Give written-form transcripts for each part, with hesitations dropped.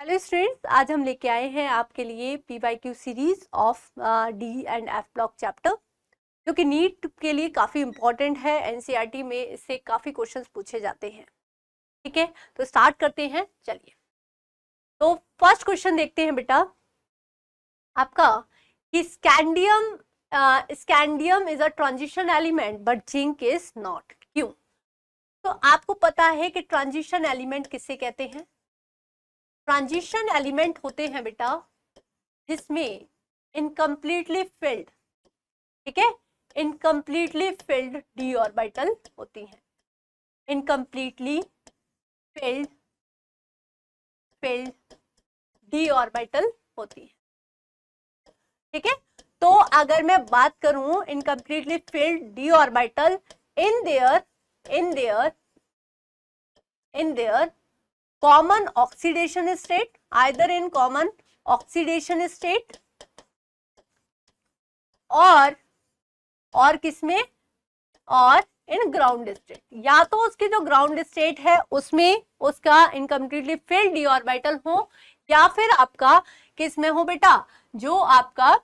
Hello students, आज हम लेके आए हैं आपके लिए PYQ series of D and F block chapter, जो कि नीट के लिए काफ़ी इम्पोर्टेंट है। एनसीईआरटी में इससे काफ़ी क्वेश्चंस पूछे जाते हैं। ठीक है, तो स्टार्ट करते हैं। चलिए, तो फर्स्ट क्वेश्चन देखते हैं बेटा आपका कि scandium is a transition element but zinc is not. क्यों? तो आपको पता है कि ट्रांजिशन एलिमेंट किसे कहते हैं। ट्रांजिशन एलिमेंट होते हैं बेटा जिसमें इनकम्प्लीटली फिल्ड, ठीक है, इनकम्प्लीटली फिल्ड डी ऑर्बिटल होती हैं। इनकम्प्लीटली फिल्ड डी ऑर्बिटल होती है। ठीक है, तो अगर मैं बात करूं incompletely field D orbital in their common oxidation state, either in common oxidation state और किसमें, और इन ग्राउंड स्टेट। या तो उसकी जो ग्राउंड स्टेट है उसमें उसका इनकम्प्लीटली फिल्ड डी ऑर्बिटल हो, या फिर आपका किस में हो बेटा, जो आपका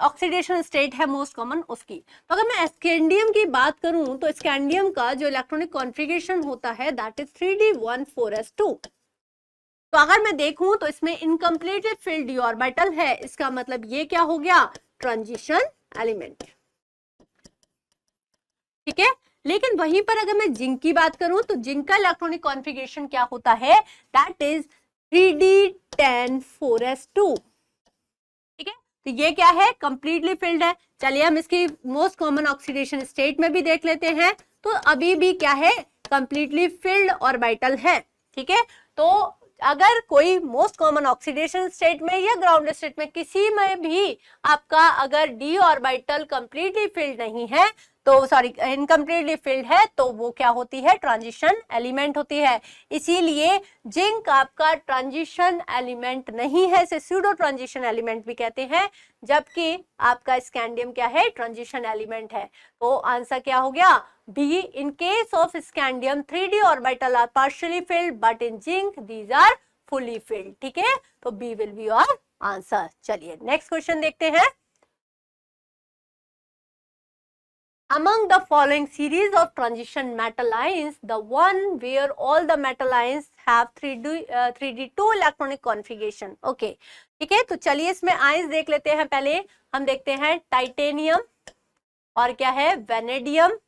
ऑक्सीडेशन स्टेट है मोस्ट कॉमन उसकी। तो अगर मैं स्कैंडियम की बात करूं तो स्कैंडियम का जो इलेक्ट्रॉनिक कॉन्फ़िगरेशन होता है दैट इज 3d14s2। तो अगर मैं देखूं तो इसमें इनकम्प्लीटली फिल्ड डी ऑर्बिटल है, इसका मतलब ये क्या हो गया, ट्रांजिशन एलिमेंट। ठीक है, लेकिन वहीं पर अगर मैं जिंक की बात करूं तो जिंक का इलेक्ट्रॉनिक कॉन्फ़िगरेशन क्या होता है, दैट इज 3d10 4s2। ठीक है, तो ये क्या है, कंप्लीटली फिल्ड है। चलिए हम इसकी मोस्ट कॉमन ऑक्सीडेशन स्टेट में भी देख लेते हैं। तो अभी भी क्या है, कंप्लीटली फिल्ड ऑर्बिटल है। ठीक है, तो अगर कोई मोस्ट कॉमन ऑक्सीडेशन स्टेट में या ग्राउंड स्टेट में किसी में भी आपका अगर डी ऑर्बिटल कंप्लीटली फिल्ड नहीं है, तो सॉरी इनकम्प्लीटली फिल्ड है, तो वो क्या होती है, ट्रांजिशन एलिमेंट होती है। इसीलिए जिंक आपका ट्रांजिशन एलिमेंट नहीं है, इसे स्यूडो ट्रांजिशन एलिमेंट भी कहते हैं, जबकि आपका स्कैंडियम क्या है, ट्रांजिशन एलिमेंट है। तो आंसर क्या हो गया, B. In case of scandium 3d orbital are partially filled but in zinc these are fully filled. ठीक है, तो B will be your answer. चलिए नेक्स्ट क्वेश्चन देखते हैं। Among the following series of transition metal ions, the one where all the metal ions have 3d2 electronic configuration. Okay, ठीक है, तो चलिए इसमें आयंस देख लेते हैं। पहले हम देखते हैं टाइटेनियम, और क्या है, वेनेडियम,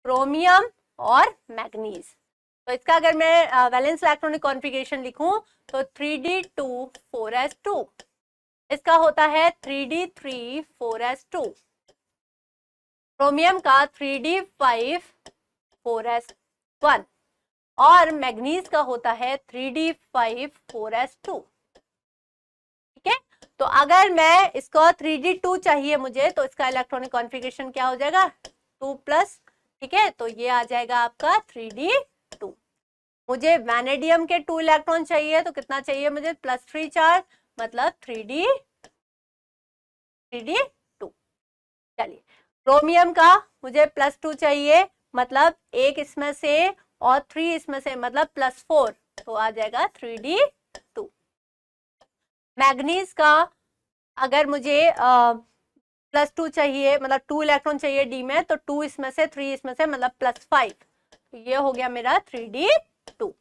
क्रोमियम और मैग्नीज। तो इसका अगर मैं वैलेंस इलेक्ट्रॉनिक कॉन्फ़िगरेशन लिखूं तो 3d2 4s2, इसका होता है 3d3 4s2, क्रोमियम का 3d5 4s1 और मैग्नीज का होता है 3d5 4s2। ठीक है, तो अगर मैं इसको 3d2 चाहिए मुझे, तो इसका इलेक्ट्रॉनिक कॉन्फ़िगरेशन क्या हो जाएगा, 2+। ठीक है, तो ये आ जाएगा आपका 3d2। मुझे वैनेडियम के 2 इलेक्ट्रॉन चाहिए, तो कितना चाहिए मुझे, +3 चार्ज, मतलब 3d2। चलिए, क्रोमियम का मुझे +2 चाहिए, मतलब 1 इसमें से और 3 इसमें से, मतलब +4, तो आ जाएगा 3d2। मैग्नीज का अगर मुझे +2 चाहिए, मतलब 2 इलेक्ट्रॉन चाहिए डी में, तो 2 इसमें से 3 इसमें से, मतलब +5, तो ये हो गया मेरा 3d2।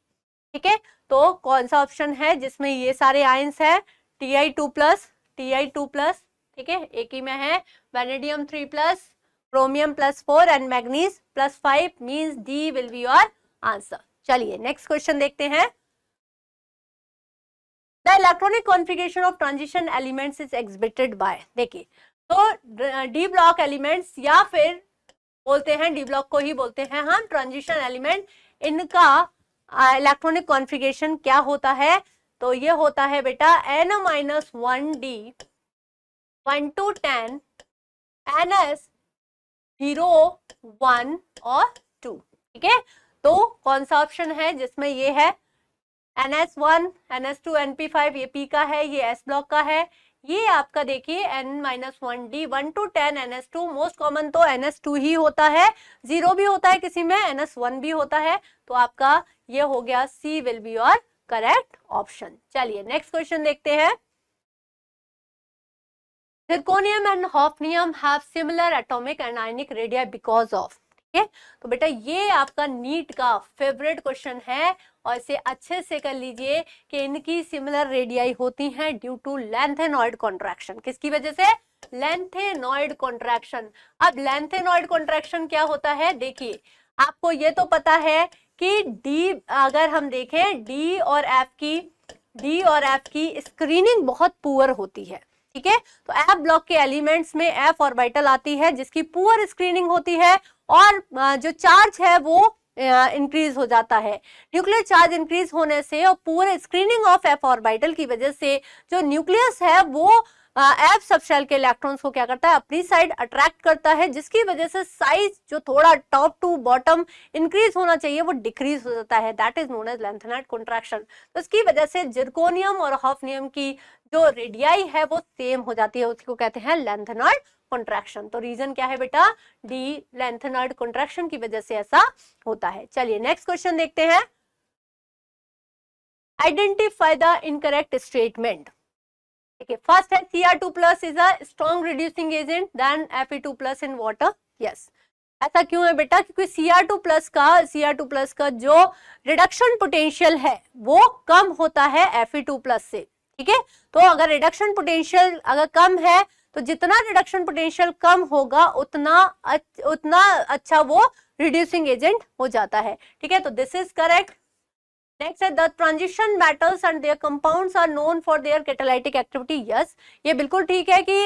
ठीक है, तो कौन सा ऑप्शन है जिसमें ये सारे आयंस है, Ti2+, ठीक है, एक ही में है, vanadium 3+, chromium +4 and manganese +5, means D will be your answer. चलिए नेक्स्ट क्वेश्चन देखते हैं। The electronic configuration of transition elements is exhibited by, देखिए, तो डी ब्लॉक एलिमेंट्स, या फिर बोलते हैं डी ब्लॉक को ही बोलते हैं हम ट्रांजिशन एलिमेंट, इनका इलेक्ट्रॉनिक कॉन्फ़िगरेशन क्या होता है, तो ये होता है बेटा n-1d 1 to 10 ns 0 1 और 2। ठीक है, तो कौन सा ऑप्शन है जिसमें ये है, ns1 ns2 np5, ये p का है, ये s ब्लॉक का है। ये आपका देखिए n-1d 1 to 10 ns2, most common तो ns2 ही होता है, 0 भी होता है किसी में, ns1 भी होता है, तो आपका ये हो गया C will be your correct option. चलिए नेक्स्ट क्वेश्चन देखते हैं। Zirconium and hafnium have similar atomic and ionic radii because of, ठीक है। तो बेटा ये आपका नीट का फेवरेट क्वेश्चन है और इसे अच्छे से कर लीजिए कि इनकी सिमिलर रेडियाई होती हैं ड्यू टू लेंथेनॉइड कॉन्ट्रैक्शन। किसकी वजह से? Lanthanoid contraction. अब लेंथेनॉइड कॉन्ट्रैक्शन क्या होता है? देखिए आपको ये तो पता है कि डी, अगर हम देखें डी और एफ की स्क्रीनिंग बहुत पुअर होती है, ठीक है। तो एफ ब्लॉक के एलिमेंट्स में एफ ऑर्बिटल आती है जिसकी पुअर स्क्रीनिंग होती है और जो चार्ज है वो इंक्रीज हो जाता है। न्यूक्लियर चार्ज इंक्रीज होने से और poor screening of F orbital की वजह से जो न्यूक्लियस है वो एफ सबशेल के इलेक्ट्रॉन्स को क्या करता है? अपनी साइड अट्रैक्ट करता है, जिसकी वजह से साइज जो थोड़ा टॉप टू बॉटम इंक्रीज होना चाहिए वो डिक्रीज हो जाता है। That is known as lanthanoid contraction. तो इसकी वजह से जिरकोनियम और हॉफनियम की जो रेडियाई है वो सेम हो जाती है, उसको कहते हैं लेंथेनॉइड कॉन्ट्रैक्शन। तो रीजन क्या है बेटा? डी, लेंथेनॉइड कॉन्ट्रैक्शन की वजह से ऐसा होता है। चलिए नेक्स्ट क्वेश्चन देखते हैं। Identify the incorrect statement. देखिए फर्स्ट है Cr2+ is a strong reducing agent than Fe2+ in water. Yes, ऐसा क्यों है बेटा? क्योंकि Cr2+ का जो रिडक्शन पोटेंशियल है वो कम होता है Fe2+ से, ठीक है। तो अगर रिडक्शन पोटेंशियल अगर कम है तो जितना रिडक्शन पोटेंशियल कम होगा उतना अच्छा वो रिड्यूसिंग एजेंट हो जाता है, ठीक है। तो दिस इज करेक्ट। नेक्स्ट है the transition metals and their compounds are known for their catalytic activity. Yes, ये बिल्कुल ठीक है कि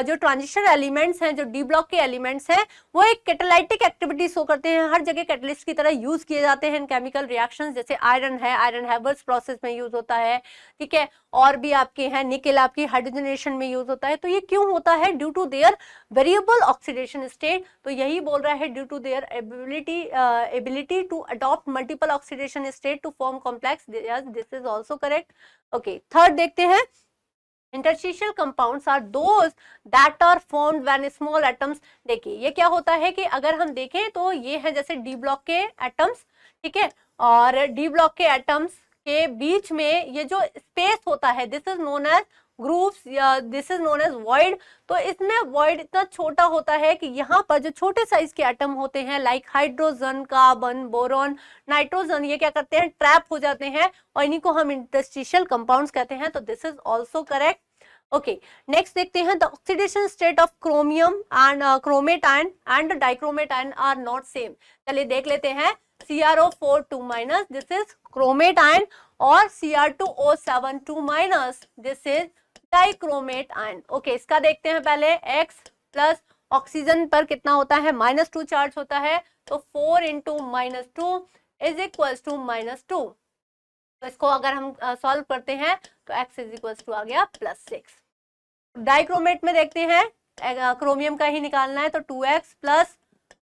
जो ट्रांजिशन एलिमेंट्स हैं, जो डी ब्लॉक के एलिमेंट्स हैं, वो एक कैटालाइटिक एक्टिविटी शो करते हैं। हर जगह कैटलिस्ट की तरह यूज किए जाते हैं इन केमिकल रिएक्शंस। जैसे आयरन है, आयरन हैवर्स प्रोसेस में यूज होता है, ठीक है। और भी आपके हैं निकेल, आपकी हाइड्रोजनेशन में यूज होता है। तो ये क्यों होता है? Due to their variable oxidation state. तो यही बोल रहा है due to their ability to adopt multiple oxidation state to form complex. This is also correct. Okay, third देखते हैं। Interstitial compounds are those that are formed when small atoms. देखिए ये क्या होता है कि अगर हम देखें तो ये है जैसे डी ब्लॉक के एटम्स, ठीक है। और डी ब्लॉक के एटम्स के बीच में ये जो स्पेस होता है this is known as grooves या this is known as void. तो इसमें वॉइड इतना छोटा होता है कि यहाँ पर जो छोटे साइज के एटम होते हैं like hydrogen, carbon, boron, nitrogen, ये क्या करते हैं? ट्रैप हो जाते हैं और इन्हीं को हम इंटरस्टिशियल कंपाउंड्स कहते हैं। तो this is also correct. Okay, next देखते हैं the oxidation state of chromium and chromate ion and dichromate ion are not same. चलिए देख लेते हैं। CrO4 2-, this is chromate ion, और Cr2O7 2-, this is dichromate ion. Okay, इसका देखते हैं पहले। X प्लस ऑक्सीजन पर कितना होता है? -2 चार्ज होता है। तो 4 × -2 इज इक्वल्स टू -2। तो इसको अगर हम सॉल्व करते हैं तो x इज इक्वल्स टू आ गया +6। डाइक्रोमेट में देखते हैं, क्रोमियम का ही निकालना है। तो 2x plus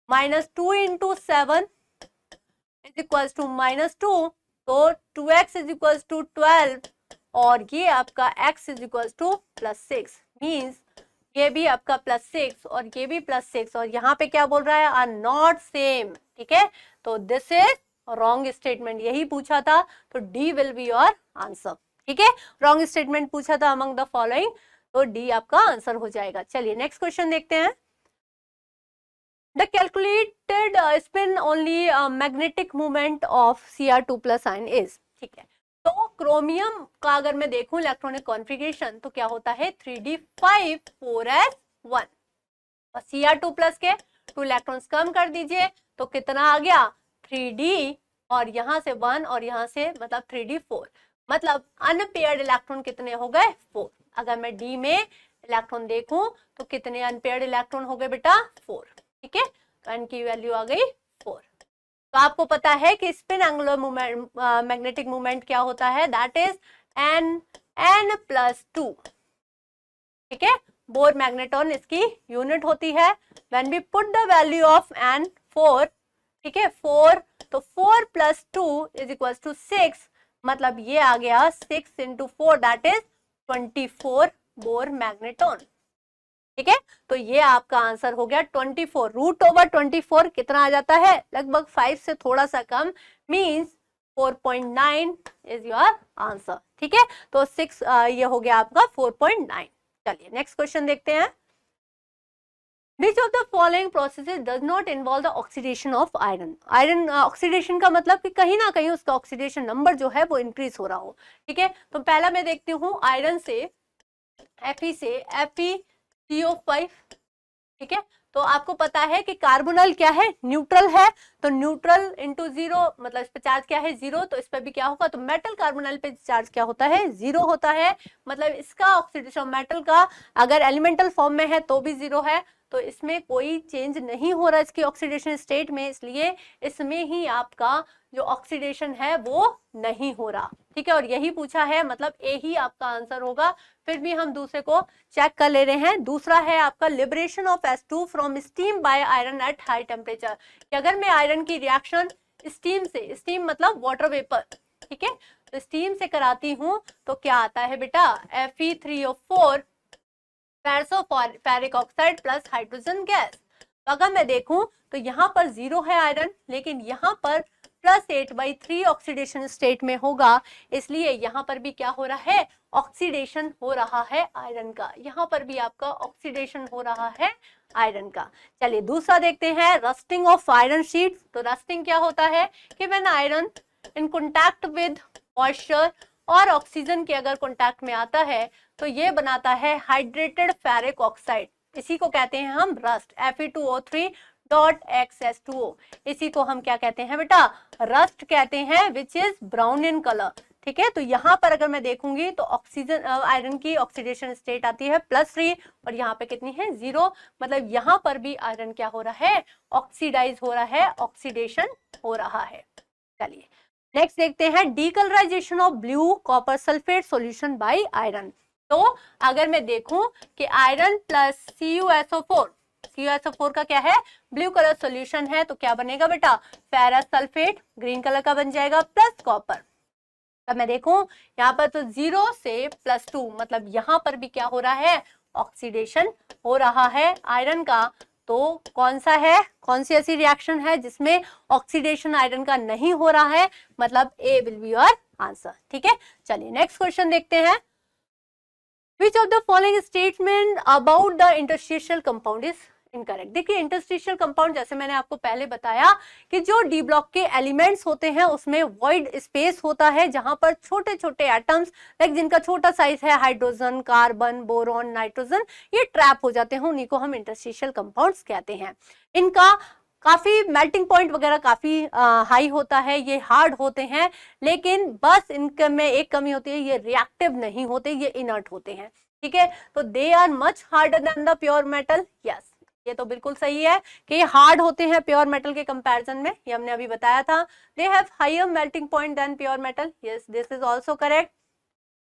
-2 × 7 is equals to -2। तो 2x इज इक्वल्स टू 12 और ये आपका x is equals to +6। Means ये भी आपका +6 और ये भी +6 और यहाँ पे क्या बोल रहा है? आर नॉट सेम, ठीक है। तो दिस इज रॉन्ग स्टेटमेंट, यही पूछा था। तो D will be your answer, ठीक है। रॉन्ग स्टेटमेंट पूछा था अमंग द फॉलोइंग, तो डी आपका आंसर हो जाएगा। चलिए नेक्स्ट क्वेश्चन देखते हैं। The calculated spin only magnetic movement of Cr2+ ion is, ठीक है। तो क्रोमियम का अगर मैं देखूं इलेक्ट्रॉनिक कॉन्फ़िगरेशन तो क्या होता है? 3d5 4s1 और Cr2+ के 2 इलेक्ट्रॉन्स कम कर दीजिए तो कितना आ गया? 3d और यहाँ से 1 और यहाँ से मतलब 3d4, मतलब अनपेयर्ड इलेक्ट्रॉन कितने हो गए? 4। अगर मैं डी में इलेक्ट्रॉन देखूं तो कितने अनपेयर्ड इलेक्ट्रॉन हो गए बेटा? 4, ठीक है। तो n की वैल्यू आ गई 4। तो आपको पता है कि spin angular movement magnetic movement क्या होता है? दैट इज n+2, ठीक है। बोर मैग्नेटॉन इसकी यूनिट होती है। When we put the value of n 4, ठीक है, 4, तो 4 + 2 इज इक्वल टू 6, मतलब ये आ गया 6 × 4 दैट इज 24 बोर मैग्नेटॉन, ठीक है। तो ये आपका आंसर हो गया 24। √/24 कितना आ जाता है? लगभग 5 से थोड़ा सा कम, मींस 4.9 इज योर आंसर। ठीक है, तो 6 ये हो गया आपका 4.9। चलिए नेक्स्ट क्वेश्चन देखते हैं। Which of the following processes does not involve the oxidation of iron? Iron oxidation का मतलब कि कहीं ना कहीं उसका ऑक्सीडेशन नंबर जो है वो इंक्रीज हो रहा हो। ठीक है, तो पहला मैं देखती हूँ आयरन से Fe से FeCO5। ठीक है, तो आपको पता है कि कार्बोनल क्या है, न्यूट्रल है, तो न्यूट्रल इंटू 0 मतलब इस पे चार्ज क्या है 0, तो इस पे भी क्या होगा, तो मेटल कार्बोनल पे चार्ज क्या होता है 0 होता है, मतलब इसका ऑक्सीडेशन मेटल का अगर एलिमेंटल फॉर्म में है तो भी 0 है, तो इसमें कोई चेंज नहीं हो रहा इसकी ऑक्सीडेशन स्टेट में, इसलिए इसमें ही आपका जो ऑक्सीडेशन है वो नहीं हो रहा। ठीक है, और यही पूछा है, मतलब ए ही आपका आंसर होगा। फिर भी हम दूसरे को चेक कर ले रहे हैं। दूसरा है आपका liberation of H2 from steam by iron at high temperature, कि अगर मैं आयरन की रिएक्शन स्टीम से, स्टीम मतलब वाटर वेपर, ठीक है, तो स्टीम से कराती हूँ तो क्या आता है बेटा, Fe3O4 ferric oxide plus hydrogen gas. तो अगर मैं देखूं तो यहाँ पर 0 है आयरन, लेकिन यहाँ पर +8/3 ऑक्सीडेशन स्टेट में होगा, इसलिए यहाँ पर भी क्या हो रहा है, ऑक्सीडेशन हो रहा है आयरन का। यहाँ पर भी आपका ऑक्सीडेशन हो रहा है आयरन का। चलिए दूसरा देखते हैं, रस्टिंग ऑफ आयरन शीट। तो रस्टिंग क्या होता है कि when iron in contact with moisture और ऑक्सीजन के अगर कॉन्टैक्ट में आता है तो ये बनाता है हाइड्रेटेड फेरिक ऑक्साइड, इसी को कहते हैं हम रस्ट, Fe2O3.XS2O। इसी को हम क्या कहते हैं बेटा, रस्ट कहते हैं, which is brown in colour. ठीक है, तो यहाँ पर अगर मैं देखूंगी तो ऑक्सीजन आयरन की ऑक्सीडेशन स्टेट आती है +3 और यहाँ पे कितनी है 0, मतलब यहाँ पर भी आयरन क्या हो रहा है, ऑक्सीडाइज हो रहा है, ऑक्सीडेशन हो रहा है। चलिए नेक्स्ट देखते हैं, decolourisation of blue copper sulphate solution bye iron. तो अगर मैं देखूं कि आयरन प्लस CuSO4, CuSO4 का क्या है, ब्लू कलर सॉल्यूशन है, तो क्या बनेगा बेटा, फेरस सल्फेट ग्रीन कलर का बन जाएगा प्लस कॉपर। अब मैं देखूं यहाँ पर तो 0 से +2, मतलब यहाँ पर भी क्या हो रहा है, ऑक्सीडेशन हो रहा है आयरन का। तो कौन सा है, कौन सी ऐसी रिएक्शन है जिसमें ऑक्सीडेशन आयरन का नहीं हो रहा है, मतलब ए विल बी योर आंसर। ठीक है, चलिए नेक्स्ट क्वेश्चन देखते हैं। Which of the following statement about the interstitial compound is incorrect? देखिए इंटरस्टिशियल कंपाउंड, जैसे मैंने आपको पहले बताया कि जो डी ब्लॉक के एलिमेंट्स होते हैं उसमें वॉइड स्पेस होता है, जहां पर छोटे छोटे एटम्स लाइक जिनका छोटा साइज है, हाइड्रोजन, कार्बन, बोरॉन, नाइट्रोजन, ये ट्रैप हो जाते हैं, उन्हीं को हम इंटरस्टिशियल कंपाउंड्स कहते हैं। इनका काफी मेल्टिंग पॉइंट वगैरह काफी हाई होता है, ये हार्ड होते हैं, लेकिन बस इनके में एक कमी होती है, ये रिएक्टिव नहीं होते, ये इनर्ट होते हैं। ठीक है, तो they are much harder than the pure metal. Yes, ये तो बिल्कुल सही है कि ये हार्ड होते हैं प्योर मेटल के कंपैरिजन में, ये हमने अभी बताया था। They have higher melting point than pure metal. Yes, this is also correct.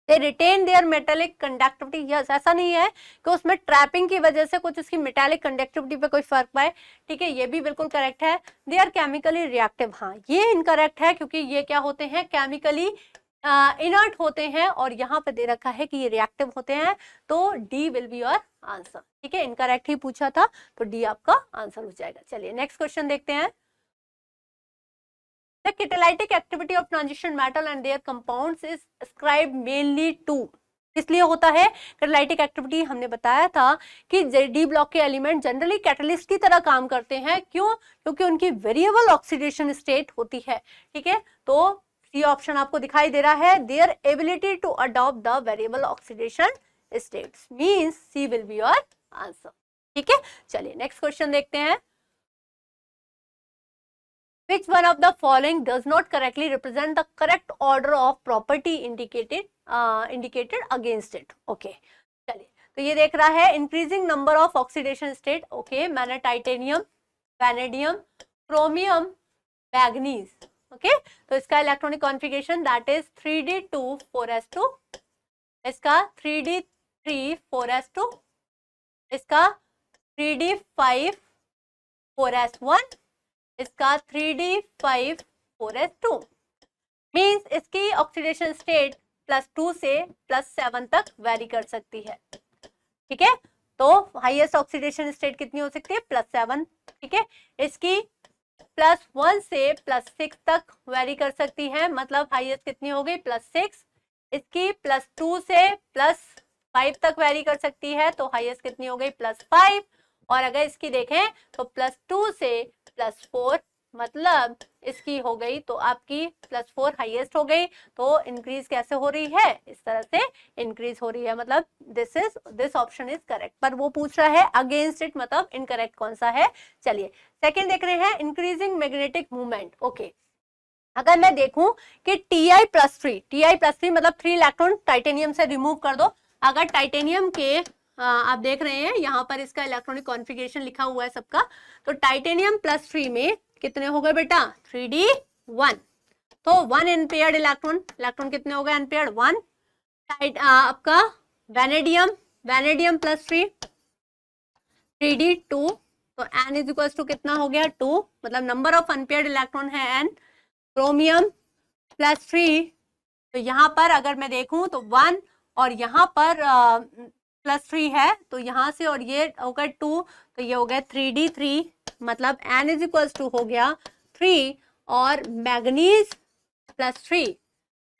They retain their metallic conductivity। Yes, ऐसा नहीं है कि उसमें ट्रैपिंग की वजह से कुछ उसकी मेटालिक कंडक्टिविटी पे कोई फर्क पाए। ठीक है, ये भी बिल्कुल करेक्ट है। दे आर केमिकली रिएक्टिव, हाँ ये इनकरेक्ट है, क्योंकि ये क्या होते हैं, केमिकली इनर्ट होते हैं, और यहाँ पे दे रखा है कि ये रिएक्टिव होते हैं, तो D will be your answer. ठीक है, इनकरेक्ट ही पूछा था, तो डी आपका आंसर हो जाएगा। चलिए नेक्स्ट क्वेश्चन देखते हैं। The catalytic activity of transition metal and their compounds is ascribed mainly to, इसलिए होता है कैटालाइटिक एक्टिविटी, हमने बताया था कि डी ब्लॉक के एलिमेंट जनरली कैटलिस्ट की तरह काम करते हैं। क्यों, क्योंकि उनकी वेरिएबल ऑक्सीडेशन स्टेट होती है। ठीक है, तो सी ऑप्शन आपको दिखाई दे रहा है, their ability to adopt the variable oxidation states, means C will be your answer. ठीक है, चलिए नेक्स्ट क्वेश्चन देखते हैं। Which one of the following does not correctly represent the correct order of property indicated against it? Okay, चलिए तो ये देख रहा है increasing number of oxidation state. Okay, मैंने titanium, vanadium, chromium, manganese. Okay, तो इसका electronic configuration that is 3d2 4s2, इसका 3d3 4s2, इसका 3d5 4s1, इसका 3d5 4s2। मींस इसकी ऑक्सीडेशन स्टेट +2 से +7 तक वेरी कर सकती है। ठीक है, तो हाईएस्ट ऑक्सीडेशन स्टेट कितनी हो सकती है, +7। ठीक है, इसकी +1 से +6 तक वेरी कर सकती है, मतलब हाईएस्ट कितनी हो गई +6। इसकी +2 से +5 तक वेरी कर सकती है, तो हाईएस्ट कितनी हो गई +5। और अगर इसकी देखें तो +2 से +4, मतलब इसकी हो गई तो आपकी +4 हाईएस्ट हो गई। तो इंक्रीज कैसे हो रही है, इस तरह से इंक्रीज हो रही है, मतलब दिस ऑप्शन इज करेक्ट। पर वो पूछ रहा है अगेंस्ट इट, मतलब इनकरेक्ट कौन सा है। चलिए सेकंड देख रहे हैं, इंक्रीजिंग मैग्नेटिक मूवमेंट। ओके, अगर मैं देखूं कि Ti+3 मतलब 3 इलेक्ट्रॉन टाइटेनियम से रिमूव कर दो। अगर टाइटेनियम के आप देख रहे हैं यहाँ पर इसका इलेक्ट्रॉनिक कॉन्फ़िगरेशन लिखा हुआ है सबका, तो टाइटेनियम +3 में कितने हो गए बेटा 3d1, तो 1 अनपेयर्ड इलेक्ट्रॉन कितने हो गए अनपेयर्ड 1। आपका वेनेडियम +3 3d2, तो n इज इक्वल टू कितना हो गया 2, मतलब नंबर ऑफ अनपेयर्ड इलेक्ट्रॉन है n। क्रोमियम +3, तो यहाँ पर अगर मैं देखूं तो 1 और यहाँ पर +3 है, तो यहाँ से और ये होगा 2, तो ये हो गया 3d3, मतलब n इज इक्वल टू हो गया 3। और मैग्नीज +3,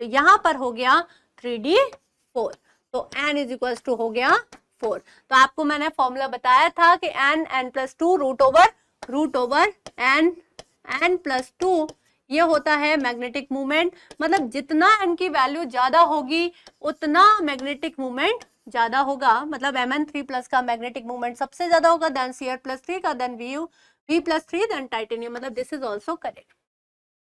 तो यहाँ पर हो गया 3d4, तो n इज इक्वल टू हो गया 4। तो आपको मैंने फॉर्मूला बताया था कि n+2 रूट ओवर n+2 ये होता है मैग्नेटिक मूवमेंट, मतलब जितना n की वैल्यू ज्यादा होगी उतना मैग्नेटिक मूवमेंट ज्यादा होगा, मतलब Mn3+ का मैग्नेटिक मूवमेंट सबसे ज्यादा होगा, देन Cr+3 का, देन V+3, देन टाइटेनियम, मतलब this is also correct.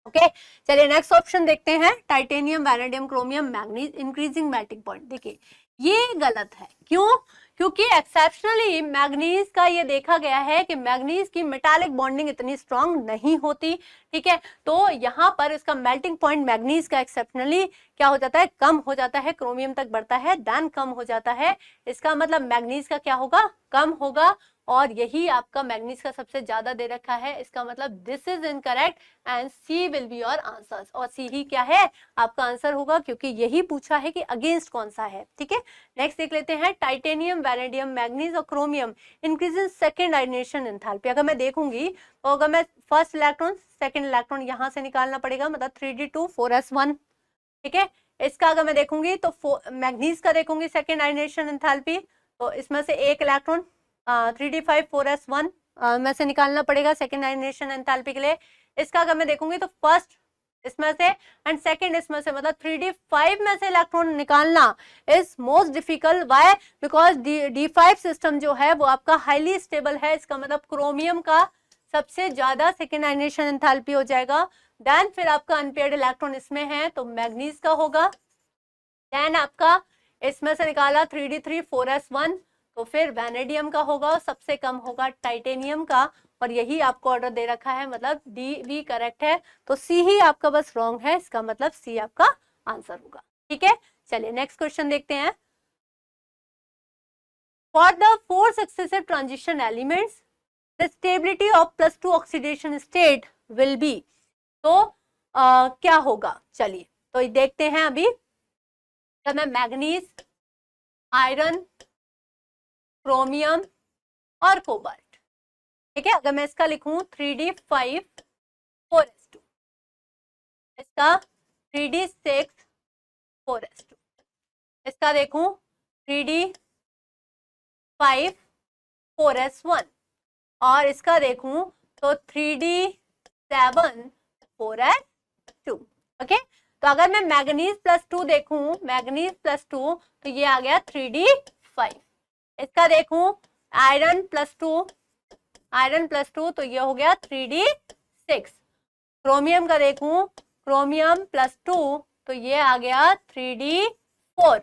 Okay, चलिए नेक्स्ट ऑप्शन देखते हैं, titanium, vanadium, chromium, manganese increasing melting point. देखिए ये गलत है, क्यों? क्योंकि एक्सेप्शनली मैग्नीज का ये देखा गया है कि मैग्नीज की मेटालिक बॉन्डिंग इतनी स्ट्रांग नहीं होती, ठीक है। तो यहाँ पर इसका मेल्टिंग पॉइंट मैग्नीज का एक्सेप्शनली क्या हो जाता है, कम हो जाता है, क्रोमियम तक बढ़ता है, देन कम हो जाता है। इसका मतलब मैग्नीज का क्या होगा, कम होगा, और यही आपका मैग्नीज का सबसे ज्यादा दे रखा है। इसका मतलब this is incorrect and C will be your answer, और सी ही क्या है आपका आंसर होगा, क्योंकि यही पूछा है कि अगेंस्ट कौन सा है, ठीक है। नेक्स्ट देख लेते हैं, टाइटेनियम, वैनेडियम, मैग्नीज और chromium increases second ionisation enthalpy. अगर मैं देखूंगी तो अगर मैं फर्स्ट इलेक्ट्रॉन सेकंड इलेक्ट्रॉन यहां से निकालना पड़ेगा, मतलब 3d2 4s1, ठीक है। इसका अगर मैं देखूंगी तो मैग्नीज का देखूंगी सेकंड आयनेशन एंथैल्पी, तो इसमें से एक इलेक्ट्रॉन 3d5 4s1 में से निकालना पड़ेगा सेकंड आयनेशन एंथैल्पी के लिए। इसका अगर मैं देखूंगी तो फर्स्ट इसमें से एंड सेकंड इसमें से, मतलब 3d5 में से इलेक्ट्रॉन निकालना is most difficult. Why? Because D5 system जो है वो आपका हाईली स्टेबल है। इसका मतलब क्रोमियम का सबसे ज्यादा सेकंड आयनेशन एंथैल्पी हो जाएगा, देन फिर आपका अनपेयर्ड इलेक्ट्रॉन इसमें है तो मैग्नीज का होगा, देन आपका इसमें से निकाला 3d3 4s1 तो फिर वैनेडियम का होगा, सबसे कम होगा टाइटेनियम का, और यही आपको ऑर्डर दे रखा है, मतलब डी भी करेक्ट है, तो सी ही आपका बस रॉन्ग है। इसका मतलब सी आपका आंसर होगा, ठीक है। चलिए नेक्स्ट क्वेश्चन देखते हैं, for the 4 successive transition elements the stability of +2 oxidation state will be. तो क्या होगा, चलिए तो देखते हैं। अभी जब मैं मैग्नीज, आयरन, क्रोमियम और कोबाल्ट, ठीक है, अगर मैं इसका लिखूं 3d5 4s2, इसका 3d6 4s2, इसका देखूं 3d5 4s1, और इसका देखूं तो 3d7 4s2। ओके, तो अगर मैं मैग्नीज +2 देखूं, मैग्नीज +2 तो ये आ गया 3d5। इसका देखूं आयरन +2 तो ये हो गया 3d6। क्रोमियम का देखूं, क्रोमियम +2 तो ये आ गया 3d4,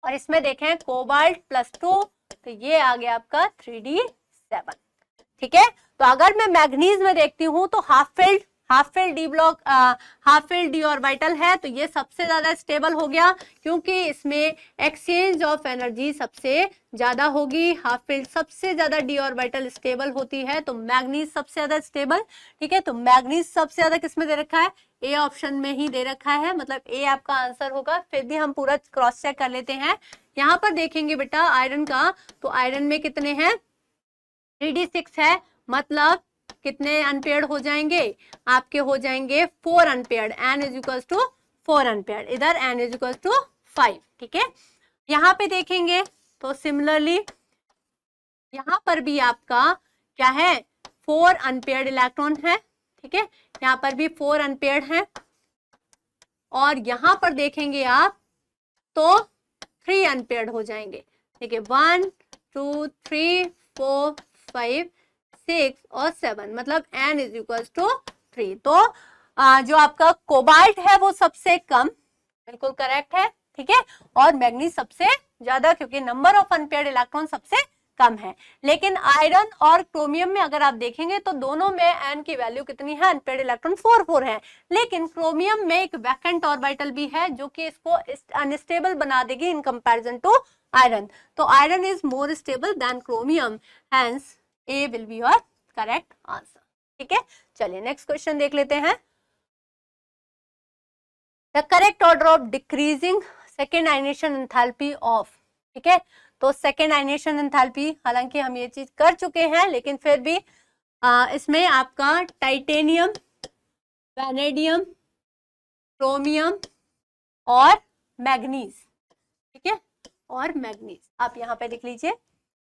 और इसमें देखें कोबाल्ट +2 तो ये आ गया आपका 3d7, ठीक है। तो अगर मैं मैग्नीज में देखती हूँ तो half filled D block, half filled D orbital है, तो ये सबसे ज्यादा स्टेबल हो गया, क्योंकि इसमें एक्सचेंज ऑफ एनर्जी सबसे ज्यादा होगी। हाफ फिल्ड सबसे ज्यादा डी ऑर्बिटल स्टेबल होती है, तो मैग्नीज सबसे ज्यादा स्टेबल, ठीक है। तो मैग्नीज सबसे ज्यादा किसमें दे रखा है, ए ऑप्शन में ही दे रखा है, मतलब ए आपका आंसर होगा। फिर भी हम पूरा क्रॉस चेक कर लेते हैं। यहाँ पर देखेंगे बेटा आयरन का, तो आयरन में कितने हैं 3d6 है, मतलब कितने अनपेयर्ड हो जाएंगे, आपके हो जाएंगे 4 unpaired, n is equals to 4 unpaired, इधर n इज इक्वल्स टू 5, ठीक है। यहाँ पे देखेंगे तो सिमिलरली यहाँ पर भी आपका क्या है, 4 अनपेयर्ड इलेक्ट्रॉन है, ठीक है, यहाँ पर भी 4 अनपेयर्ड है, और यहाँ पर देखेंगे आप तो 3 अनपेयर्ड हो जाएंगे, ठीक है, 1 2 3 4 5 6 और 7, मतलब n इज इक्वल टू 3। तो जो आपका कोबाल्ट है वो सबसे कम, बिल्कुल करेक्ट है, ठीक है, और मैग्नीज सबसे ज्यादा, क्योंकि नंबर ऑफ अनपेयर्ड इलेक्ट्रॉन सबसे कम है। लेकिन आयरन और क्रोमियम में अगर आप देखेंगे तो दोनों में n की वैल्यू कितनी है, अनपेयर्ड इलेक्ट्रॉन 4 है, लेकिन क्रोमियम में एक वैकेंट ऑर्बिटल भी है जो कि इसको अनस्टेबल बना देगी इन कंपैरिजन टू आयरन। तो iron is more stable then chromium, hence A will be your correct answer, ठीक है। चलिए नेक्स्ट क्वेश्चन देख लेते हैं। The correct order of decreasing second ionisation enthalpy of, ठीक है, तो सेकेंड आयनेशन एंथैल्पी, हालांकि हम ये चीज कर चुके हैं, लेकिन फिर भी इसमें आपका टाइटेनियम, वैनेडियम, क्रोमियम और मैग्नीज, ठीक है, और मैग्नीज आप यहाँ पे लिख लीजिए।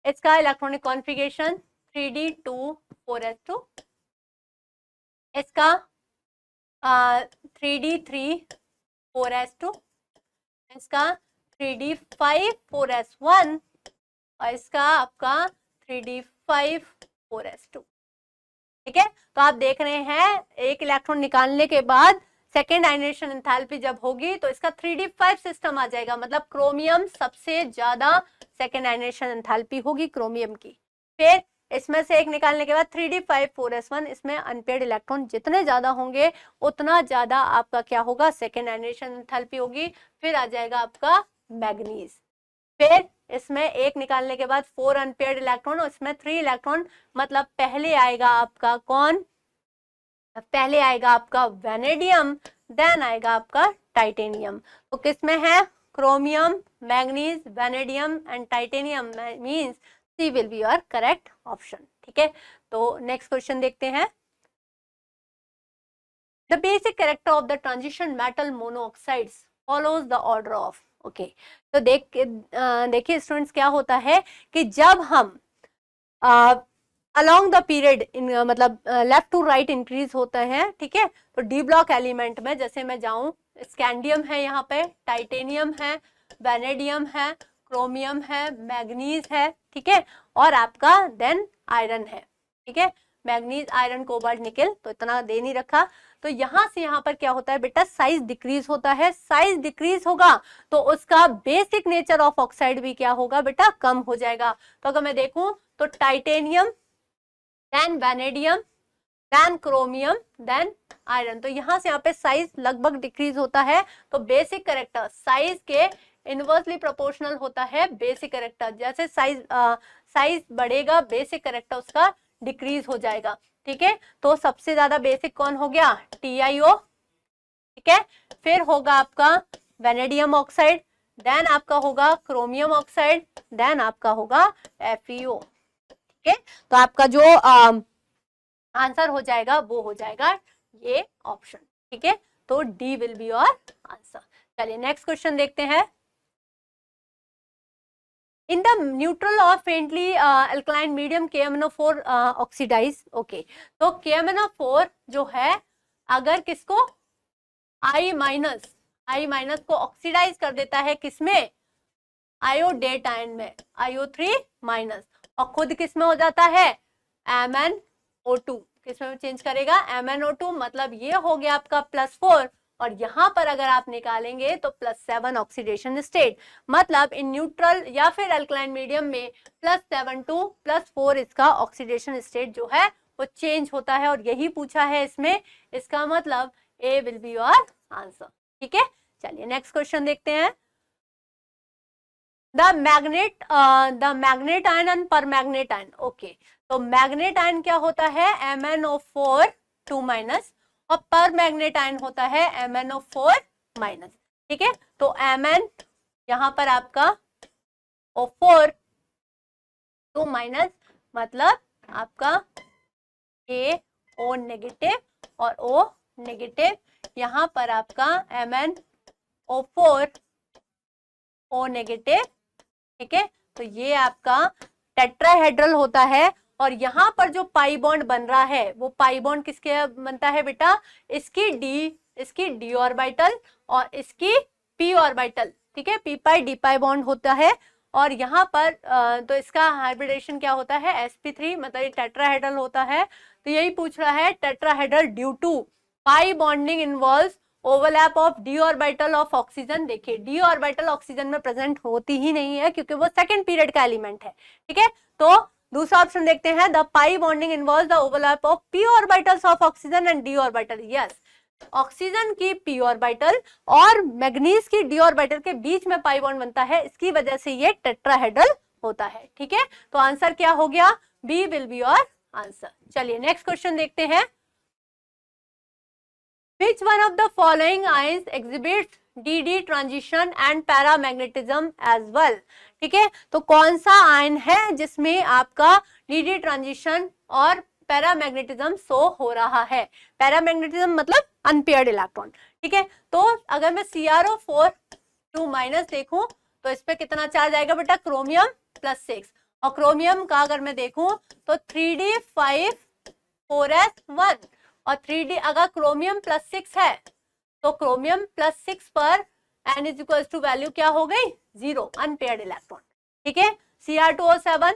इसका इलेक्ट्रॉनिक कॉन्फ़िगरेशन 3d2 4s2, इसका 3d3 4s2, इसका 3d5 4s1 और इसका आपका 3d5 4s2, ठीक है। तो आप देख रहे हैं एक इलेक्ट्रॉन निकालने के बाद सेकेंड आयनेशन एंथैल्पी जब होगी तो इसका 3d5 सिस्टम आ जाएगा, मतलब क्रोमियम सबसे ज्यादा सेकेंड आयनेशन एंथैल्पी होगी क्रोमियम की। फिर इसमें से एक निकालने के बाद 3d5 4s1, इसमें अनपेयर्ड इलेक्ट्रॉन जितने ज्यादा होंगे उतना ज्यादा आपका क्या होगा, सेकेंड आयनेशन एंथैल्पी होगी। फिर आ जाएगा आपका मैग्नीज। फिर इसमें एक निकालने के बाद 4 अनपेयर्ड इलेक्ट्रॉन और इसमें 3 इलेक्ट्रॉन, मतलब पहले आएगा आपका कौन, पहले आएगा आपका वैनेडियम, देन आएगा आपका टाइटेनियम। तो किसमें है, chromium, manganese, vanadium and titanium, means C will be your correct option, ठीक है। तो नेक्स्ट क्वेश्चन देखते हैं। The basic character of the transition metal monoxides follows the order of, okay. तो देखिए स्टूडेंट्स, क्या होता है कि जब हम अलोंग द पीरियड मतलब लेफ्ट टू राइट इंक्रीज होता है, ठीक है, तो डी ब्लॉक एलिमेंट में जैसे मैं जाऊं, स्कैंडियम है, यहाँ पे टाइटेनियम है, वैनेडियम है, क्रोमियम है, मैग्नीज है, ठीक है, और आपका देन आयरन है, ठीक है, मैग्नीज, आयरन, कोबाल्ट, निकेल, तो इतना दे नहीं रखा। तो यहाँ से यहाँ पर क्या होता है बेटा, साइज डिक्रीज होता है। साइज डिक्रीज होगा तो उसका बेसिक नेचर ऑफ ऑक्साइड भी क्या होगा बेटा, कम हो जाएगा। तो अगर मैं देखूं तो titanium, then vanadium, then chromium, then iron, तो यहाँ से यहाँ पे साइज लगभग डिक्रीज होता है। तो बेसिक कैरेक्टर साइज के इनवर्सली प्रोपोर्शनल होता है बेसिक कैरेक्टर, जैसे साइज बढ़ेगा बेसिक कैरेक्टर उसका डिक्रीज हो जाएगा, ठीक है। तो सबसे ज्यादा बेसिक कौन हो गया, TiO, ठीक है, फिर होगा आपका वैनेडियम ऑक्साइड, देन आपका होगा क्रोमियम ऑक्साइड, देन आपका होगा FeO, ठीक है। तो आपका जो आंसर हो जाएगा वो हो जाएगा ये ऑप्शन, ठीक है। तो D will be your answer. चलिए नेक्स्ट क्वेश्चन देखते हैं। In the neutral or faintly alkaline medium KMnO4 oxidize, okay, तो KMnO4 जो है अगर किसको I माइनस को ऑक्सीडाइज कर देता है किसमें, आयोडेट आयन में, IO3 माइनस, और खुद किसमें हो जाता है, MnO2, किसमें चेंज करेगा, MnO2, मतलब ये हो गया आपका +4, और यहाँ पर अगर आप निकालेंगे तो +7 ऑक्सीडेशन स्टेट, मतलब इन न्यूट्रल या फिर अल्कलाइन मीडियम में +7 to +4 इसका ऑक्सीडेशन स्टेट जो है वो चेंज होता है, और यही पूछा है इसमें, इसका मतलब ए विल बी योर आंसर, ठीक है। चलिए नेक्स्ट क्वेश्चन देखते हैं। द मैग्नेट आयन एंड पर मैग्नेट आयन, ओके, तो मैग्नेट आयन क्या होता है, MnO4 2- और पर मैग्नेट आयन होता है MnO4-, ठीक है। तो Mn यहाँ पर आपका O4 2-, मतलब आपका O नेगेटिव और O नेगेटिव, यहाँ पर आपका MnO4 O नेगेटिव, ठीक है। तो ये आपका टेट्राहेड्रल होता है और यहाँ पर जो पाई बॉन्ड बन रहा है वो पाई बॉन्ड किसके बनता है बेटा, इसकी d ऑर्बिटल और इसकी p ऑर्बिटल, ठीक है, p पाई d पाई बॉन्ड होता है। और यहाँ पर तो इसका हाइब्रिडेशन क्या होता है, sp3, मतलब ये टेट्राहेड्रल होता है। तो यही पूछ रहा है, tetrahedral due to pi bonding involves overlap of d orbital of oxygen. देखिए d ऑर्बिटल ऑक्सीजन में प्रेजेंट होती ही नहीं है क्योंकि वो सेकंड पीरियड का एलिमेंट है, ठीक है। तो दूसरा ऑप्शन देखते हैं, the pi bonding involves the overlap of p orbitals of oxygen and d orbital. Yes, oxygen की p ऑर्बिटल और मैग्नीज की d ऑर्बिटल के बीच में पाई बॉन्ड बनता है, इसकी वजह से ये टेट्राहेड्रल होता है, ठीक है। तो आंसर क्या हो गया, B will be your answer. चलिए नेक्स्ट क्वेश्चन देखते हैं, Which one of the following ions exhibits DD transition and paramagnetism as well? ठीक है, तो कौन सा आयन है जिसमें आपका DD ट्रांजिशन और पैरामैग्नेटिज्म शो हो रहा है। पैरामैग्नेटिज्म मतलब अनपेयर्ड इलेक्ट्रॉन, ठीक है। तो अगर मैं CrO4 2- देखूं तो इस पे कितना चार्ज आएगा बेटा, क्रोमियम +6, और क्रोमियम का अगर मैं देखूं तो 3d5 4s1, और 3d अगर क्रोमियम +6 है तो क्रोमियम +6 पर n is equal to value क्या हो गई, 0, अनपेयर्ड इलेक्ट्रॉन, ठीक है। Cr2O7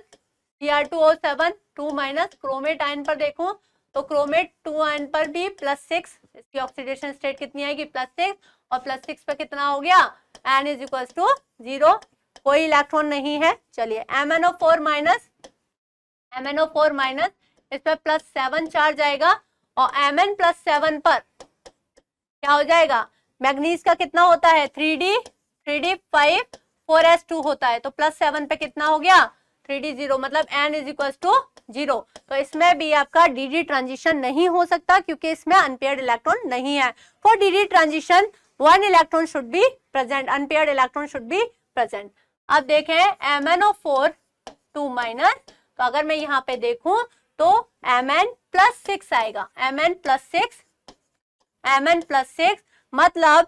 2- क्रोमेट आयन पर देखो तो क्रोमेट 2 आयन पर भी +6, इसकी ऑक्सीडेशन स्टेट कितनी आएगी, +6, और +6 पे कितना हो गया, n इज इक्वल टू 0, कोई इलेक्ट्रॉन नहीं है। चलिए MnO4- इस पर +7 चार्ज आएगा, और Mn+7 पर क्या हो जाएगा, मैग्नीज का कितना होता है, 3d5 4s2 होता है, तो +7 पे कितना हो गया, 3d0, मतलब n इज इक्वल टू 0। तो इसमें भी आपका dd ट्रांजिशन नहीं हो सकता क्योंकि इसमें अनपेयर्ड इलेक्ट्रॉन नहीं है। For dd transition 1 electron should be present, unpaired electron should be present. अब देखें MnO4 2-, तो अगर मैं यहाँ पे देखूं तो Mn+6 आएगा, Mn+6 मतलब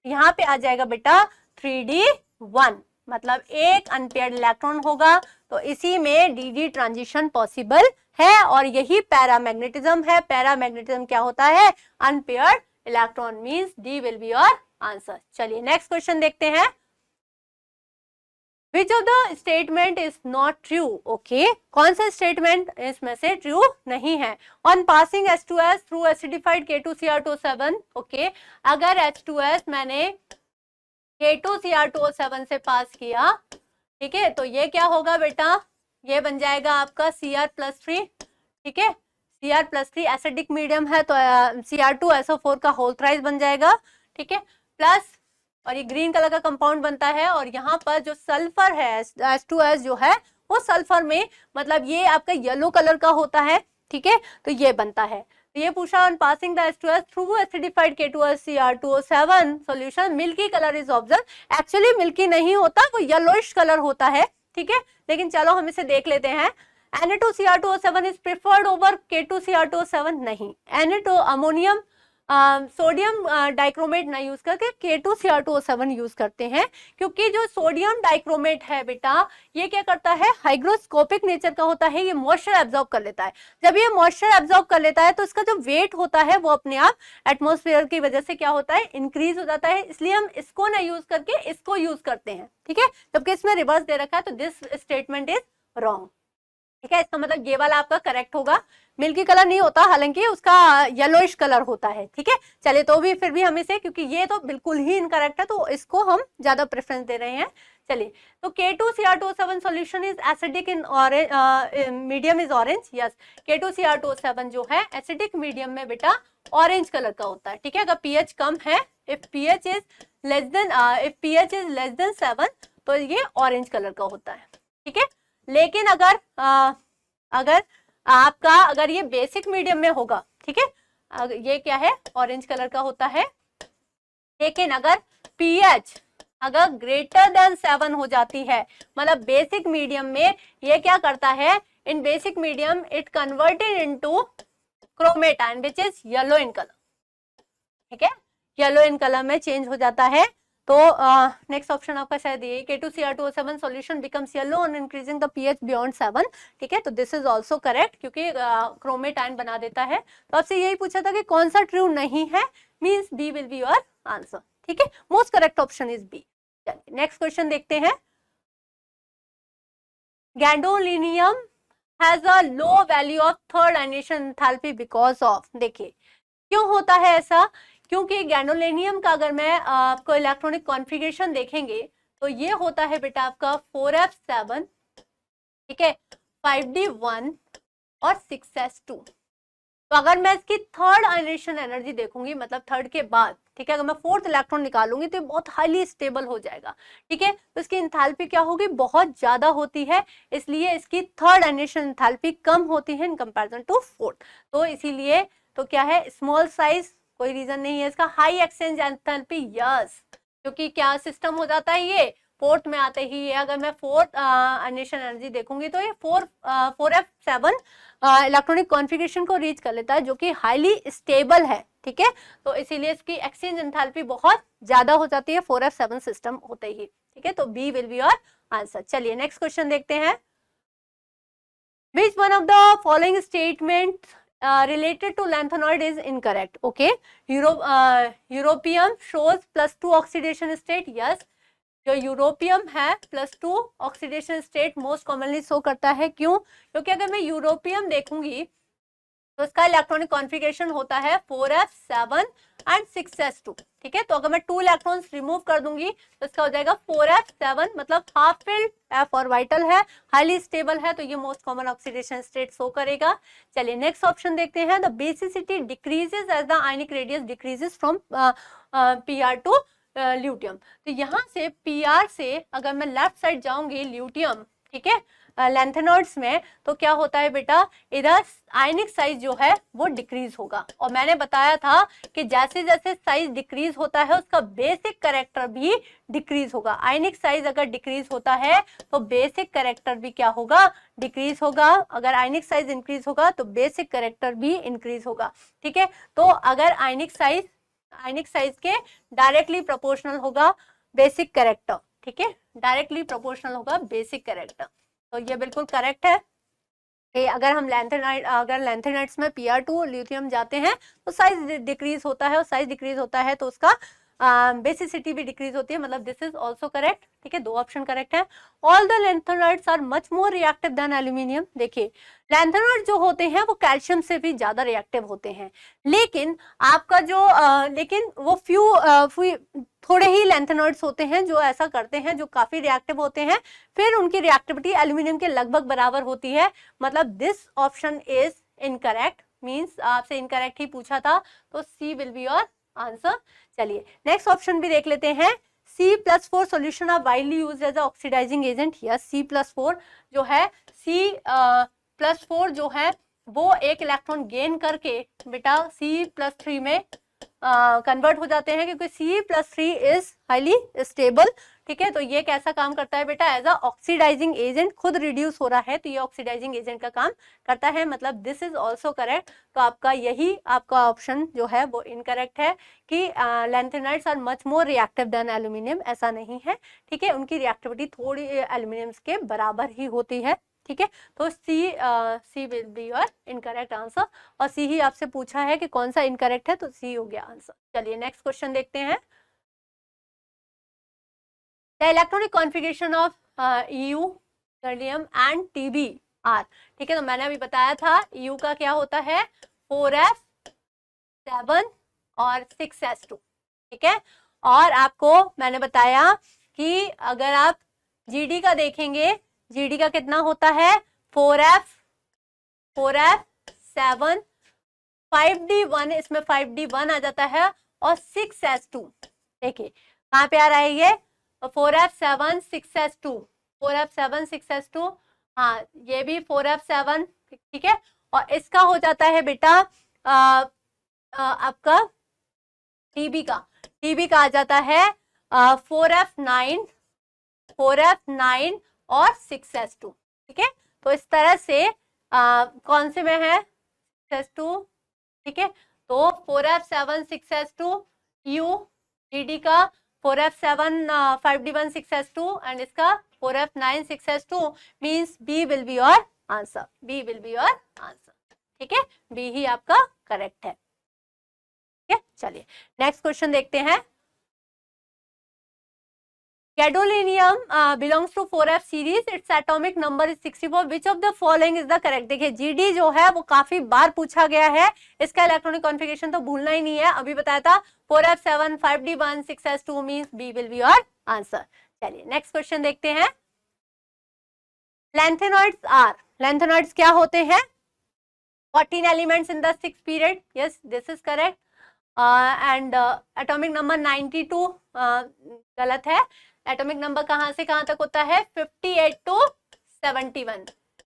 यहाँ पे आ जाएगा बेटा 3d1, मतलब एक अनपेयर्ड इलेक्ट्रॉन होगा। तो इसी में dd ट्रांजिशन पॉसिबल है और यही पैरामैग्नेटिज्म है। पैरामैग्नेटिज्म क्या होता है, unpaired electron, means D will be your answer. चलिए नेक्स्ट क्वेश्चन देखते हैं, Which of the statement is not true? Okay, कौन सा स्टेटमेंट इसमें से ट्रू नहीं है। On passing H2S through acidified K2Cr2O7, okay, अगर H2S मैंने K2Cr2O7 से पास किया, ठीक है, तो ये क्या होगा बेटा, ये बन जाएगा आपका Cr+3, ठीक है, Cr+3 एसिडिक मीडियम है तो Cr2SO4 का होल थ्राइस बन जाएगा, ठीक है, प्लस और ये ग्रीन कलर का कंपाउंड बनता है, और यहाँ पर जो सल्फर है H2S जो है वो सल्फर में, मतलब ये आपका येलो कलर का होता है, ठीक है, तो ये बनता है। तो ये पूछा, on passing the H2S through acidified K2Cr2O7 solution milky colour is observe. Actually milky नहीं होता, वो येलोइश कलर होता है, ठीक है, लेकिन चलो हम इसे देख लेते हैं। Na2Cr2O7 is preferred over K2Cr2O7, नहीं, Na2 अमोनियम सोडियम डाइक्रोमेट ना यूज करके K2Cr2O7 यूज करते हैं, क्योंकि जो सोडियम डाइक्रोमेट है बेटा ये क्या करता है, हाइग्रोस्कोपिक नेचर का होता है, ये मॉइस्चर एब्जॉर्ब कर लेता है। जब ये मॉइस्चर एब्जॉर्ब कर लेता है तो इसका जो वेट होता है वो अपने आप एटमॉस्फेयर की वजह से क्या होता है, इंक्रीज हो जाता है, इसलिए हम इसको ना यूज करके इसको यूज करते हैं, ठीक है, जबकि इसमें रिवर्स दे रखा है, तो दिस स्टेटमेंट इज रॉन्ग, ठीक है। इसका मतलब ये वाला आपका करेक्ट होगा, मिल्की कलर नहीं होता, हालांकि उसका येलोइश कलर होता है, ठीक है। चलिए तो भी फिर भी हम इसे, क्योंकि ये तो बिल्कुल ही इनकरेक्ट है तो इसको हम ज्यादा प्रेफरेंस दे रहे हैं। चलिए, तो K2Cr2O7 solution is acidic in orange, medium is orange. Yes, K2Cr2O7 जो है एसिडिक मीडियम में बेटा ऑरेंज कलर का होता है, ठीक है। अगर pH कम है, if pH is less than 7 तो ये ऑरेंज कलर का होता है, ठीक है। लेकिन अगर आपका अगर ये बेसिक मीडियम में होगा, ठीक है, ये क्या है, ऑरेंज कलर का होता है। लेकिन अगर pH अगर ग्रेटर देन 7 हो जाती है, मतलब बेसिक मीडियम में ये क्या करता है, in basic medium it converted into chromate ion which is yellow in colour, ठीक है, येलो इन कलर में चेंज हो जाता है। तो नेक्स्ट ऑप्शन आपका शायद ये K2Cr2O7 solution becomes yellow on increasing the pH beyond 7, ठीक है, तो दिस इज आल्सो करेक्ट क्योंकि क्रोमेट आयन बना देता है। तो आपसे यही पूछा था कि कौन सा ट्रू नहीं है, means B will be your answer, ठीक है, most correct option is B. चलिए नेक्स्ट क्वेश्चन देखते हैं। Gadolinium has a low value of third ionisation enthalpy because of, देखिए क्यों होता है ऐसा, क्योंकि गैंडोलिनियम का अगर मैं आपको इलेक्ट्रॉनिक कॉन्फ़िगरेशन देखेंगे तो ये होता है बेटा आपका 4f7, ठीक है, 5d1 और 6s2। तो अगर मैं इसकी थर्ड आयनेशन एनर्जी देखूंगी, मतलब थर्ड के बाद, ठीक है, अगर मैं फोर्थ इलेक्ट्रॉन निकालूंगी तो ये बहुत हाईली स्टेबल हो जाएगा, ठीक है, तो इसकी एंथैल्पी क्या होगी, बहुत ज्यादा होती है, इसलिए इसकी थर्ड आयनेशन एंथैल्पी कम होती है इन कंपैरिजन टू फोर्थ। तो इसीलिए तो क्या है, स्मॉल साइज, कोई रीजन नहीं है इसका। हाई एक्सचेंज एंथैल्पी, यस, क्योंकि क्या सिस्टम हो जाता है, ये फोर्थ में आते ही है। अगर मैं फोर्थ आयनेशन एनर्जी देखूंगी तो ये 4f7 इलेक्ट्रॉनिक कॉन्फ़िगरेशन को रीच कर लेता है, जो कि हाईली स्टेबल है, ठीक है, तो इसीलिए इसकी एक्सचेंज एंथैल्पी बहुत ज्यादा हो जाती है 4f7 सिस्टम होते ही, ठीक है, तो B will be your answer. चलिए नेक्स्ट क्वेश्चन देखते हैं। Which one of the following statement related to lanthanoid is incorrect? Okay, europium shows +2 oxidation state, yes, जो यूरोपियम है +2 oxidation state most commonly show करता है। क्यों? क्योंकि अगर मैं यूरोपियम देखूंगी तो इसका इलेक्ट्रॉनिक कॉन्फ़िगरेशन होता है 4f7 एंड 6s2, ठीक है, तो अगर मैं 2 इलेक्ट्रॉन्स रिमूव कर दूंगी तो इसका हो जाएगा 4f7, मतलब हाफ फिल्ड, f ऑर्बिटल है, हाईली स्टेबल है, तो ये most common oxidation state show करेगा। चलिए नेक्स्ट ऑप्शन देखते हैं। The basicity decreases as the ionic radius decreases from Pr to lutetium. तो यहाँ से Pr से अगर मैं लेफ्ट साइड जाऊंगी ल्यूटियम, ठीक है, लैंथेनॉइड्स में, तो क्या होता है बेटा, इधर आयनिक साइज जो है वो डिक्रीज होगा। और मैंने बताया था कि जैसे जैसे साइज डिक्रीज होता है उसका बेसिक कैरेक्टर भी डिक्रीज होगा। आयनिक साइज अगर डिक्रीज होता है तो बेसिक कैरेक्टर भी क्या होगा, डिक्रीज होगा। अगर आयनिक साइज इंक्रीज होगा तो बेसिक कैरेक्टर भी इंक्रीज होगा, ठीक है, तो अगर आयनिक साइज के डायरेक्टली प्रोपोर्शनल होगा बेसिक कैरेक्टर, ठीक है, डायरेक्टली प्रोपोर्शनल होगा बेसिक कैरेक्टर, तो ये बिल्कुल करेक्ट है कि अगर हम लैंथेनाइड्स में Pr2 लिथियम जाते हैं तो साइज डिक्रीज होता है, और साइज डिक्रीज होता है तो उसका बेसिसिटी भी डिक्रीज होती है, मतलब दिस इज आल्सो करेक्ट, ठीक है, 2 ऑप्शन करेक्ट है। All the lanthanides are much more reactive than aluminium. देखिए लैंथेनाइड जो होते हैं वो कैल्शियम से भी ज्यादा रिएक्टिव होते हैं, लेकिन आपका जो लेकिन वो थोड़े ही लैंथेनाइड्स होते हैं जो ऐसा करते हैं, जो काफी रिएक्टिव होते हैं, फिर उनकी रिएक्टिविटी एल्यूमिनियम के लगभग बराबर होती है, मतलब this option is incorrect, means आपसे इनकरेक्ट ही पूछा था, तो C will be your answer. चलिए नेक्स्ट ऑप्शन भी देख लेते हैं। C+4 solution are widely used as oxidising agent. Yes, C+4 जो है, C+4 जो है वो एक इलेक्ट्रॉन गेन करके बेटा C+3 में कन्वर्ट हो जाते हैं, क्योंकि C+3 इज हाईली स्टेबल, ठीक है, तो ये कैसा काम करता है बेटा, एज अ ऑक्सीडाइजिंग एजेंट, खुद रिड्यूस हो रहा है तो ये ऑक्सीडाइजिंग एजेंट का काम करता है, मतलब दिस इज आल्सो करेक्ट। तो आपका यही आपका ऑप्शन जो है वो इनकरेक्ट है कि lanthanides are much more reactive than aluminium, ऐसा नहीं है, ठीक है, उनकी रिएक्टिविटी थोड़ी एल्यूमिनियम के बराबर ही होती है, ठीक है, तो C will be your incorrect answer. और सी ही आपसे पूछा है कि कौन सा इनकरेक्ट है, तो सी हो गया आंसर। चलिए नेक्स्ट क्वेश्चन देखते हैं। The electronic configuration of EU, gallium and TbR, ठीक है, तो मैंने अभी बताया था EU का क्या होता है 4f7 और 6s2, ठीक है, और आपको मैंने बताया कि अगर आप GD का देखेंगे, GD का कितना होता है 4f7, 5d1, इसमें 5d1 आ जाता है, और 6s2, देखिए कहाँ पे आ रहा है ये 4f7 6s2, 4f7 6s2, हाँ ये भी 4f7, ठीक है, और इसका हो जाता है बेटा आपका TB का आ जाता है 4f9 और 6s2, ठीक है, तो इस तरह से कौन से में है 6s2, ठीक है, तो 4f7 6s2 U, DD का 4f7 5d1 6s2 एंड इसका 4f9 6s2 means B will be your answer, B will be your answer. ठीक है, B ही आपका करेक्ट है। ठीक है, चलिए नेक्स्ट क्वेश्चन देखते हैं। Gadolinium belongs to 4f series. Its atomic number is 64. Which of the following is the correct? देखिए GD जो है वो काफी बार पूछा गया है, इसका इलेक्ट्रॉनिक कॉन्फ़िगरेशन तो भूलना ही नहीं है, अभी बताया था 4f7 5d1 6s2 means B will be your answer। चलिए नेक्स्ट क्वेश्चन देखते हैं। लैंथेनॉइड्स क्या होते हैं? 14 elements in the 6th period. Yes, this is correct. And atomic number 92 गलत है। एटॉमिक नंबर कहां से कहां तक होता है? 58 to 71।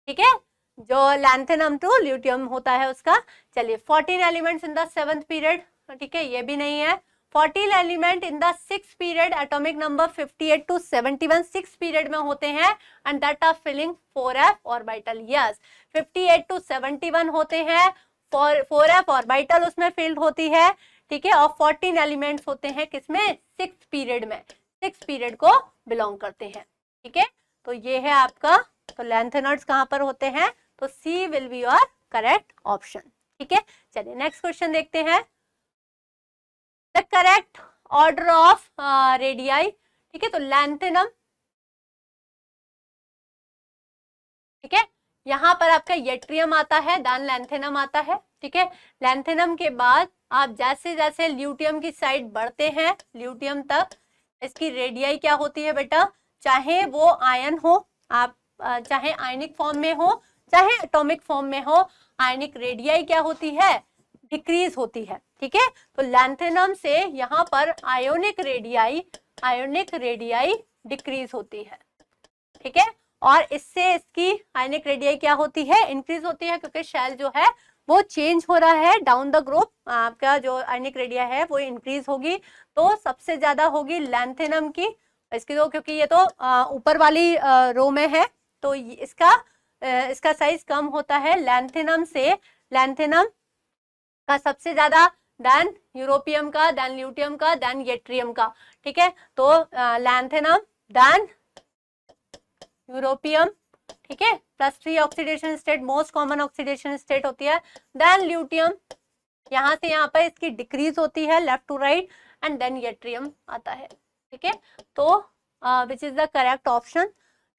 ठीक है, जो लैंथेनम टू ल्यूटियम होता है उसका। चलिए 14 elements in the 7th period, ठीक है, ये भी नहीं है। 14 element in the 6th period, atomic number 58 to 71 6th period में होते हैं and that are filling 4f orbital. Yes, 58 to 71 होते हैं, 4f ऑर्बिटल उसमें फिल्ड होती है। ठीक है, और 14 एलिमेंट्स होते हैं किसमें? 6th पीरियड में, 6th पीरियड को बिलोंग करते हैं। ठीक है, तो ये है आपका, तो लैंथेनॉइड्स कहां पर होते हैं? तो C will be your correct option. ठीक है, चलिए नेक्स्ट क्वेश्चन देखते हैं। The correct order of radii. ठीक है, तो लैंथेनम, ठीक है, यहाँ पर आपका येट्रियम आता है, देन लैंथेनम आता है। ठीक है, लैंथेनम के बाद आप जैसे जैसे ल्यूटियम की साइड बढ़ते हैं, ल्यूटियम तक, इसकी रेडियाई क्या होती है बेटा? चाहे वो आयन हो, आप चाहे आयनिक फॉर्म में हो, चाहे एटॉमिक फॉर्म में हो, आयनिक रेडियाई क्या होती है? डिक्रीज होती है। ठीक है, तो लैंथेनम से यहाँ पर आयोनिक रेडियाई डिक्रीज होती है। ठीक है, और इससे इसकी आयनिक रेडियाई क्या होती है? इंक्रीज होती है, क्योंकि शेल जो है वो चेंज हो रहा है डाउन द ग्रुप, आपका जो आयनिक रेडिया है वो इंक्रीज होगी। तो सबसे ज्यादा होगी लैंथेनम की, इसकी तो क्योंकि ये तो ऊपर वाली रो में है, तो इसका साइज कम होता है लैंथेनम से। लैंथेनम का सबसे ज्यादा, देन यूरोपियम का, देन ल्यूटियम का, देन येट्रियम का। ठीक है, तो लैंथेनम, देन यूरोपियम, ठीक है, +3 oxidation state, most common oxidation state होती है, देन ल्यूटियम, यहाँ से यहाँ पर इसकी डिक्रीज होती है left to right, and then yttrium आता है। ठीक है, तो which is the correct option?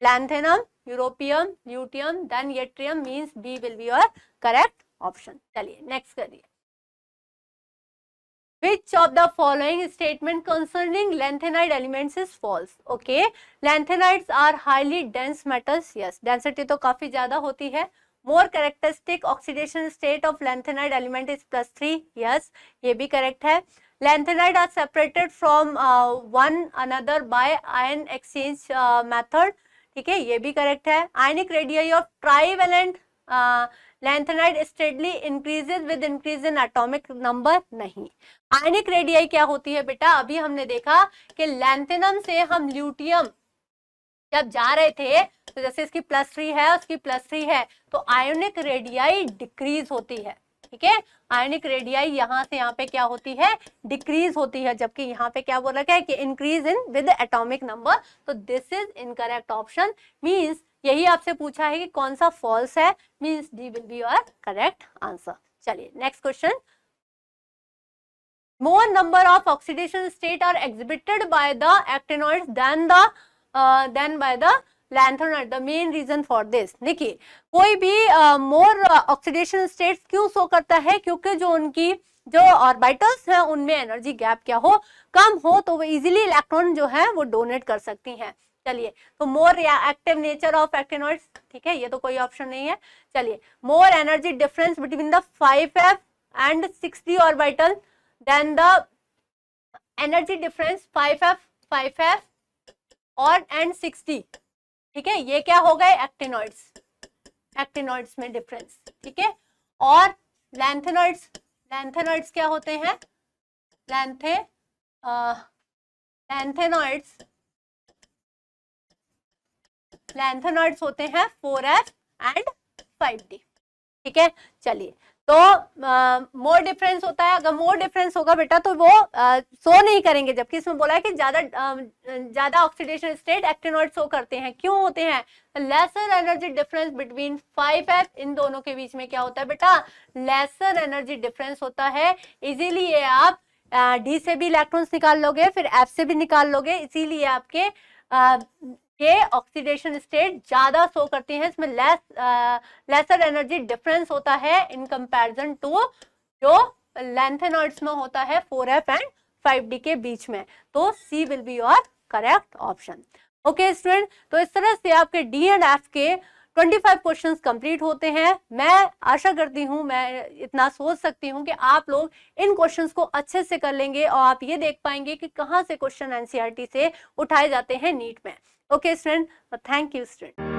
Lanthanum, europium, lutetium, then yttrium means B will be your correct option. चलिए नेक्स्ट करिए। Which of the following statement concerning lanthanide elements is false? Okay, lanthanides are highly dense metals. Yes, density तो काफी ज्यादा होती है। More characteristic oxidation state of lanthanide element is +3. Yes, ये भी correct है। Lanthanide are separated from one another by ion exchange method. ठीक है, ये भी correct है। Ionic radii of trivalent lanthanide steadily increases with increase in atomic number. नहीं, ionic radii क्या होती है बेटा? अभी हमने देखा कि लैंथेनम से हम ल्यूटियम जब जा रहे थे, तो जैसे इसकी +3 है, उसकी +3 है, तो आयोनिक रेडियाई डिक्रीज होती है। ठीक है, आयनिक रेडियाई यहाँ से यहाँ पे क्या होती है? डिक्रीज होती है, जबकि यहाँ पे क्या बोल रखा है कि increase in with atomic number. तो this is incorrect option, means यही आपसे पूछा है कि कौन सा फॉल्स है, means D will be your correct answer. चलिए next question. More number of oxidation state are exhibited by the actinoids than by the lanthanide. The main reason for this, देखिए कोई भी मोर ऑक्सीडेशन स्टेट्स क्यों show करता है? क्योंकि जो उनकी जो ऑर्बिटल्स हैं उनमें एनर्जी गैप क्या हो? कम हो, तो वो इजीली इलेक्ट्रॉन जो है वो डोनेट कर सकती हैं। चलिए, तो more active nature of actinoids, ठीक है, ये तो कोई ऑप्शन नहीं है। चलिए, more energy difference between the 5f and 6d orbital than the energy difference 5f और एंड 6d। ठीक है, ये क्या हो गए? एक्टिनॉइड्स में डिफरेंस। ठीक है, और लैंथेनॉइड्स क्या होते हैं? लैंथेनॉइड्स होते हैं 4f एंड 5d। ठीक है, चलिए, तो मोर डिफरेंस होता है, अगर मोर डिफरेंस होगा बेटा तो वो शो नहीं करेंगे, जबकि इसमें बोला है कि ज्यादा ऑक्सीडेशन स्टेट एक्टिनोइड शो करते हैं। क्यों होते हैं? Lesser energy difference between 5f, इन दोनों के बीच में क्या होता है बेटा? लेसर एनर्जी डिफरेंस होता है। इजीली ये आप डी से भी इलेक्ट्रॉन्स निकाल लोगे, फिर एफ से भी निकाल लोगे, इसीलिए आपके ये ऑक्सीडेशन स्टेट ज्यादा शो करती हैं। इसमें लेसर एनर्जी डिफरेंस होता है इन कंपैरिजन टू जो लैंथेनॉइड्स में होता है 4f एंड 5d के बीच में। तो C will be your correct option. Okay student, तो इस तरह से आपके डी एंड एफ के 25 क्वेश्चंस कंप्लीट होते हैं। मैं आशा करती हूँ, मैं इतना सोच सकती हूँ कि आप लोग इन क्वेश्चंस को अच्छे से कर लेंगे और आप ये देख पाएंगे कि कहाँ से क्वेश्चन एनसीईआरटी से उठाए जाते हैं नीट में। Okay student, thank you student.